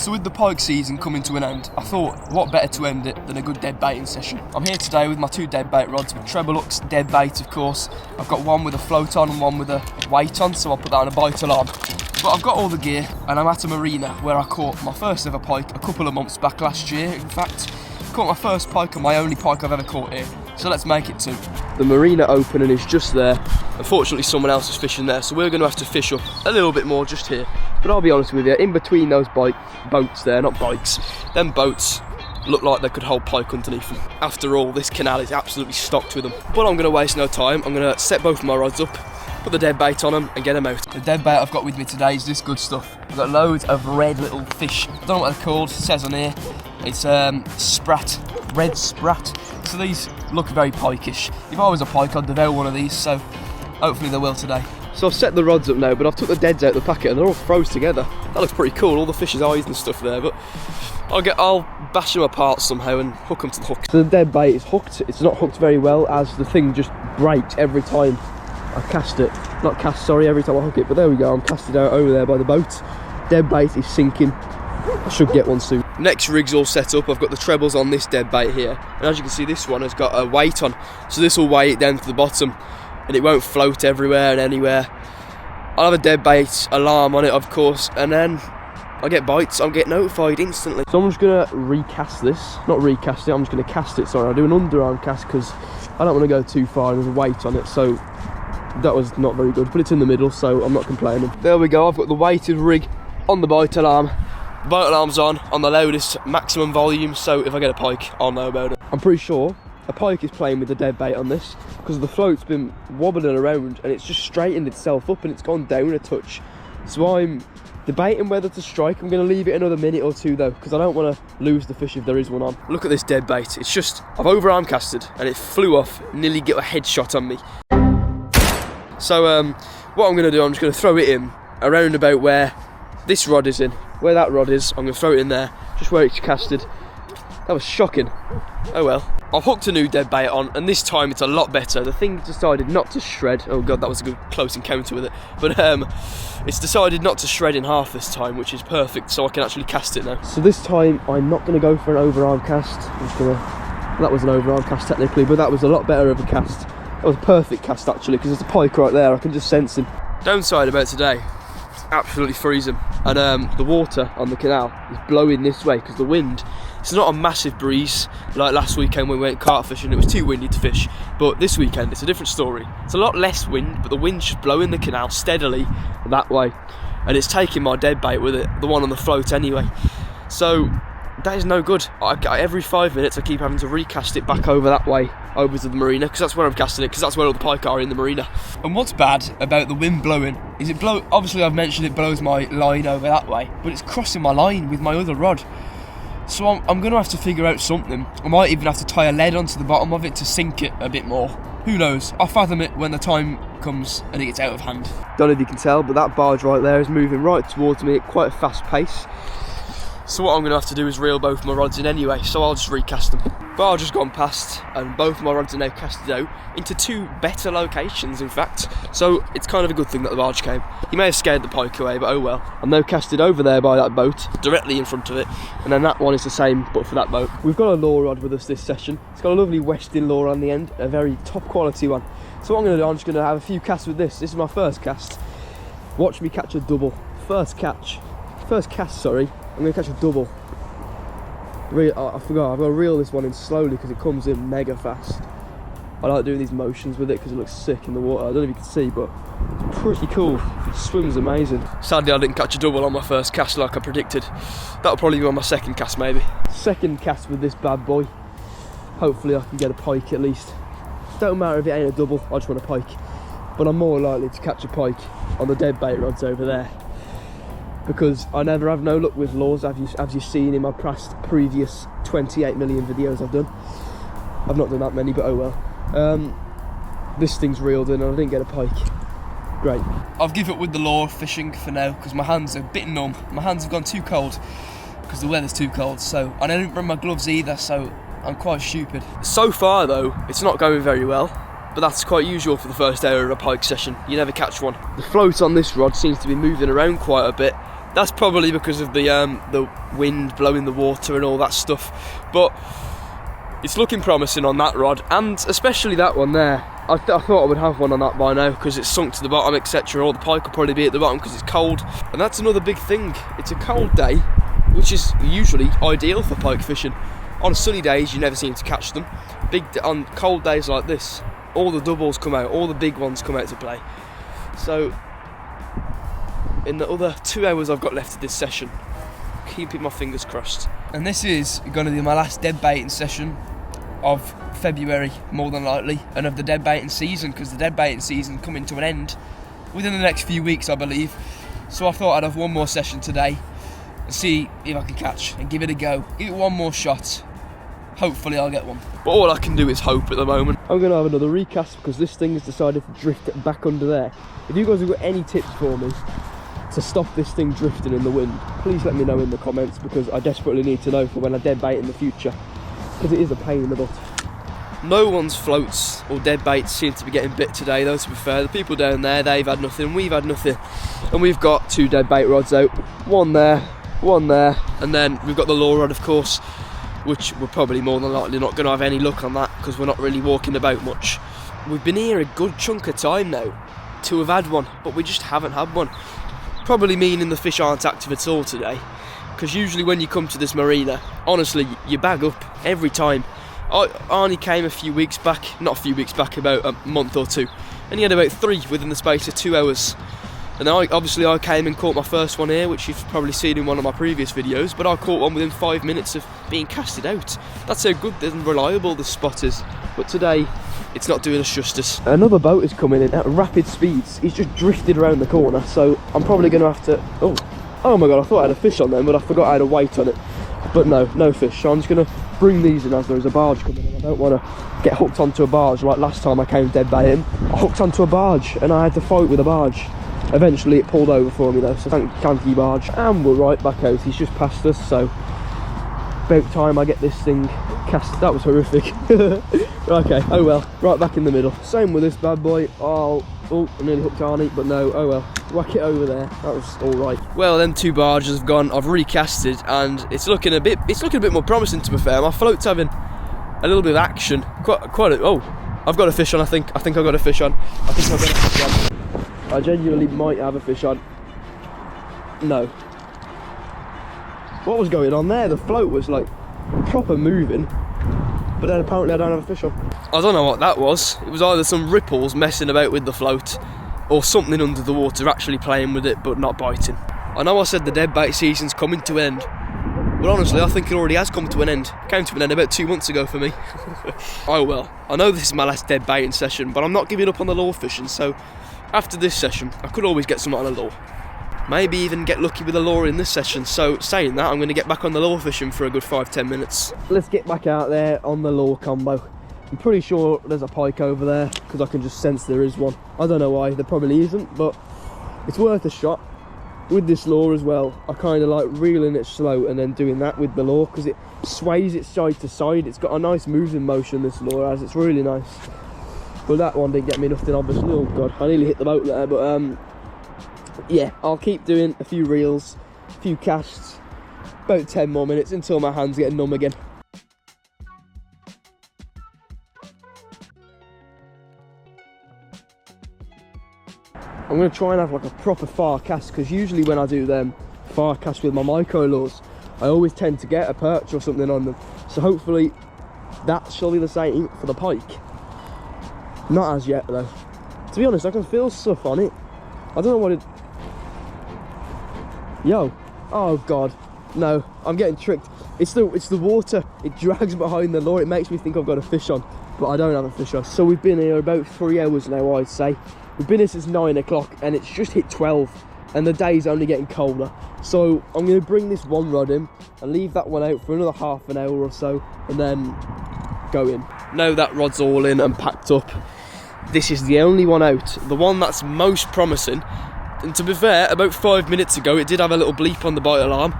So with the pike season coming to an end, I thought what better to end it than a good dead baiting session. I'm here today with my two dead bait rods with treble hooks, dead bait of course. I've got one with a float on and one with a weight on, so I'll put that on a bite alarm. But I've got all the gear and I'm at a marina where I caught my first ever pike a couple of months back last year, in fact. Caught my first pike and my only pike I've ever caught here. So let's make it two. The marina opening is just there. Unfortunately someone else is fishing there, so we're going to have to fish up a little bit more just here. But I'll be honest with you, in between those boats there, not bikes, them boats look like they could hold pike underneath them. After all, this canal is absolutely stocked with them. But I'm going to waste no time. I'm going to set both of my rods up, put the dead bait on them and get them out. The dead bait I've got with me today is this good stuff. I've got loads of red little fish. I don't know what they're called, it says on here. It's sprat, red sprat. So these look very pike-ish. If I was a pike, I'd devour one of these, so hopefully they will today. So I've set the rods up now, but I've took the deads out of the packet and they're all froze together. That looks pretty cool, all the fish's eyes and stuff there, but I'll bash them apart somehow and hook them to the hook. So the dead bait is hooked. It's not hooked very well as the thing just breaks every time I cast it. Every time I hook it, but there we go, I'm casted out over there by the boat. Dead bait is sinking. I should get one soon. Next rig's all set up. I've got the trebles on this dead bait here, and as you can see, this one has got a weight on, so this will weigh it down to the bottom and it won't float everywhere and anywhere. I'll have a dead bait alarm on it, of course, and then I get bites, I'll get notified instantly. So I'm just gonna recast this, not recast it, I'm just gonna cast it, sorry. I'll do an underarm cast because I don't want to go too far and there's a weight on it, so that was not very good, but it's in the middle, so I'm not complaining. There we go, I've got the weighted rig on the bite alarm. Bite alarm's on the loudest maximum volume, so if I get a pike, I'll know about it. I'm pretty sure a pike is playing with the dead bait on this because the float's been wobbling around and it's just straightened itself up and it's gone down a touch. So I'm debating whether to strike. I'm going to leave it another minute or two though, because I don't want to lose the fish if there is one on. Look at this dead bait. It's just, I've overarm casted and it flew off, nearly got a headshot on me. So what I'm going to do, I'm just going to throw it in around about where this rod is in. Where that rod is, I'm going to throw it in there, just where it's casted. That was shocking. Oh well. I've hooked a new dead bait on, and this time it's a lot better. The thing decided not to shred. Oh god, that was a good close encounter with it. But it's decided not to shred in half this time, which is perfect, so I can actually cast it now. So this time, I'm not going to go for an overarm cast. That was an overarm cast technically, but that was a lot better of a cast. That was a perfect cast actually, because there's a pike right there. I can just sense him. Downside about today, absolutely freezing, and the water on the canal is blowing this way because the wind, it's not a massive breeze like last weekend when we went carp fishing. It was too windy to fish, but this weekend it's a different story. It's a lot less wind, but the wind's just blowing the canal steadily that way, and it's taking my dead bait with it, the one on the float anyway, so that is no good. Every 5 minutes I keep having to recast it back over that way, over to the marina, because that's where I'm casting it, because that's where all the pike are, in the marina. And what's bad about the wind blowing is obviously I've mentioned it blows my line over that way, but it's crossing my line with my other rod. So I'm going to have to figure out something. I might even have to tie a lead onto the bottom of it to sink it a bit more. Who knows? I'll fathom it when the time comes and it gets out of hand. Don't know if you can tell, but that barge right there is moving right towards me at quite a fast pace. So what I'm going to have to do is reel both my rods in anyway, so I'll just recast them. Barge has gone past, and both of my rods are now casted out into two better locations, in fact. So it's kind of a good thing that the barge came. He may have scared the pike away, but oh well. I'm now casted over there by that boat, directly in front of it, and then that one is the same, but for that boat. We've got a lure rod with us this session. It's got a lovely Westin lure on the end, a very top quality one. So what I'm going to do, I'm just going to have a few casts with this. This is my first cast. Watch me catch a double. First cast, sorry. I'm going to catch a double. I forgot, I've got to reel this one in slowly because it comes in mega fast. I like doing these motions with it because it looks sick in the water. I don't know if you can see, but it's pretty cool. It swims amazing. Sadly, I didn't catch a double on my first cast like I predicted. That'll probably be on my second cast maybe. Second cast with this bad boy. Hopefully I can get a pike at least. Don't matter if it ain't a double, I just want a pike. But I'm more likely to catch a pike on the dead bait rods over there, because I never have no luck with lures, as you've seen in my previous 28 million videos I've done. I've not done that many, but oh well. This thing's reeled in and I didn't get a pike. Great. I've given up with the lure fishing for now because my hands are a bit numb. My hands have gone too cold because the weather's too cold, so I didn't bring my gloves either, so I'm quite stupid. So far though, it's not going very well, but that's quite usual for the first hour of a pike session. You never catch one. The float on this rod seems to be moving around quite a bit, That's probably because of the wind blowing the water and all that stuff, but it's looking promising on that rod, and especially that one there. I thought I would have one on that by now because it's sunk to the bottom, etc. Or the pike will probably be at the bottom because it's cold, and that's another big thing. It's a cold day, which is usually ideal for pike fishing. On sunny days, you never seem to catch them. On cold days like this, all the doubles come out, all the big ones come out to play. So, in the other 2 hours I've got left of this session, keeping my fingers crossed. And this is going to be my last dead baiting session of February, more than likely, and of the dead baiting season, because the dead baiting season coming to an end within the next few weeks, I believe. So I thought I'd have one more session today and see if I can catch and give it a go. Give it one more shot. Hopefully I'll get one. But all I can do is hope at the moment. I'm going to have another recast because this thing has decided to drift back under there. If you guys have got any tips for me to stop this thing drifting in the wind, please let me know in the comments, because I desperately need to know for when I dead bait in the future, because it is a pain in the butt. No one's floats or dead baits seem to be getting bit today though, to be fair. The people down there, they've had nothing, we've had nothing. And we've got 2 dead bait rods out. One there, and then we've got the lure rod, of course, which we're probably more than likely not going to have any luck on that because we're not really walking about much. We've been here a good chunk of time now to have had one, but we just haven't had one. Probably meaning the fish aren't active at all today, because usually when you come to this marina, honestly, you bag up every time. Arnie came a few weeks back, not a few weeks back, about a month or two, and he had about 3 within the space of 2 hours. And I came and caught my first one here, which you've probably seen in one of my previous videos, but I caught one within 5 minutes of being casted out. That's how good and reliable this spot is. But today, it's not doing us justice. Another boat is coming in at rapid speeds. He's just drifted around the corner, so I'm probably going to have to... Oh my god, I thought I had a fish on them, but I forgot I had a weight on it. But no fish, so I'm just going to bring these in as there is a barge coming in. I don't want to get hooked onto a barge like last time I came dead baiting. I hooked onto a barge and I had to fight with a barge. Eventually it pulled over for me though, so thank you barge. And we're right back out, he's just passed us, so about time I get this thing cast. That was horrific. Okay, oh well, right back in the middle. Same with this bad boy. Oh, I nearly hooked Arnie, but no, oh well. Whack it over there, that was alright. Well, them 2 barges have gone, I've recasted, and it's looking a bit more promising, to be fair. My float's having a little bit of action. I've got a fish on, I think I've got a fish on. I genuinely might have a fish on. No. What was going on there? The float was like proper moving, but then apparently I don't have a fish on. I don't know what that was. It was either some ripples messing about with the float, or something under the water actually playing with it but not biting. I know I said the dead bait season's coming to an end, but honestly I think it already has come to an end. It came to an end about 2 months ago for me. Oh well, I know this is my last dead baiting session, but I'm not giving up on the lure fishing, so after this session I could always get some on a lure. Maybe even get lucky with a lure in this session. So saying that, I'm going to get back on the lure fishing for a good 5-10 minutes. Let's get back out there on the lure combo. I'm pretty sure there's a pike over there because I can just sense there is one. I don't know why, there probably isn't, but it's worth a shot. With this lure as well, I kind of like reeling it slow and then doing that with the lure because it sways it side to side. It's got a nice moving motion, this lure has. It's really nice. But that one didn't get me nothing, obviously. Oh god, I nearly hit the boat there, but yeah, I'll keep doing a few reels, a few casts, about 10 more minutes until my hands get numb again. I'm going to try and have like a proper far cast, because usually when I do them far casts with my micro lures, I always tend to get a perch or something on them. So hopefully that shall be the same for the pike. Not as yet though. To be honest, I can feel stuff on it. I don't know what it... Yo, oh god, no, I'm getting tricked. It's the water, it drags behind the lure, it makes me think I've got a fish on, but I don't have a fish on. So we've been here about 3 hours now, I'd say. We've been here since 9 o'clock and it's just hit 12 and the day's only getting colder. So I'm going to bring this one rod in and leave that one out for another half an hour or so and then go in. Now that rod's all in and packed up, this is the only one out, the one that's most promising. And to be fair, about 5 minutes ago it did have a little bleep on the bite alarm.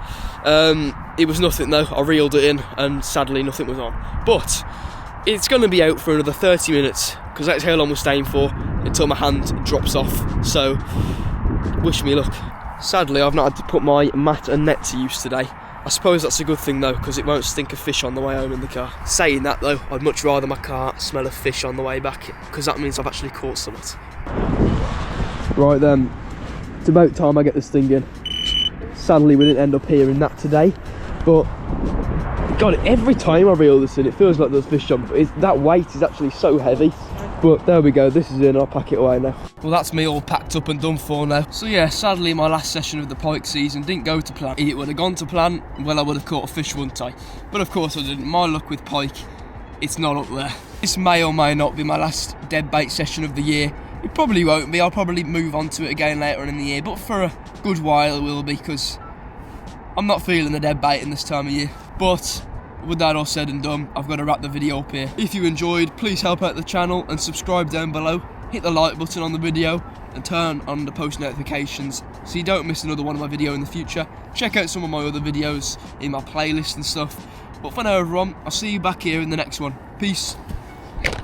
It was nothing though, I reeled it in and sadly nothing was on. But it's going to be out for another 30 minutes because that's how long we're staying for until my hand drops off. So wish me luck. Sadly, I've not had to put my mat and net to use today. I suppose that's a good thing though, because it won't stink of fish on the way home in the car. Saying that though, I'd much rather my car smell of fish on the way back, because that means I've actually caught something. Right then, it's about time I get this thing in. Sadly, we didn't end up hearing that today, but God, every time I reel this in, it feels like there's fish on, but that weight is actually so heavy. But there we go, this is in, I'll pack it away now. Well, that's me all packed up and done for now. So yeah, sadly my last session of the pike season didn't go to plan. If it would have gone to plan, well, I would have caught a fish, wouldn't I? But of course I didn't. My luck with pike, it's not up there. This may or may not be my last dead bait session of the year. It probably won't be, I'll probably move on to it again later on in the year, but for a good while it will be, because I'm not feeling the dead bait in this time of year. But with that all said and done, I've got to wrap the video up here. If you enjoyed, please help out the channel and subscribe down below. Hit the like button on the video and turn on the post notifications so you don't miss another one of my videos in the future. Check out some of my other videos in my playlist and stuff. But for now everyone, I'll see you back here in the next one. Peace.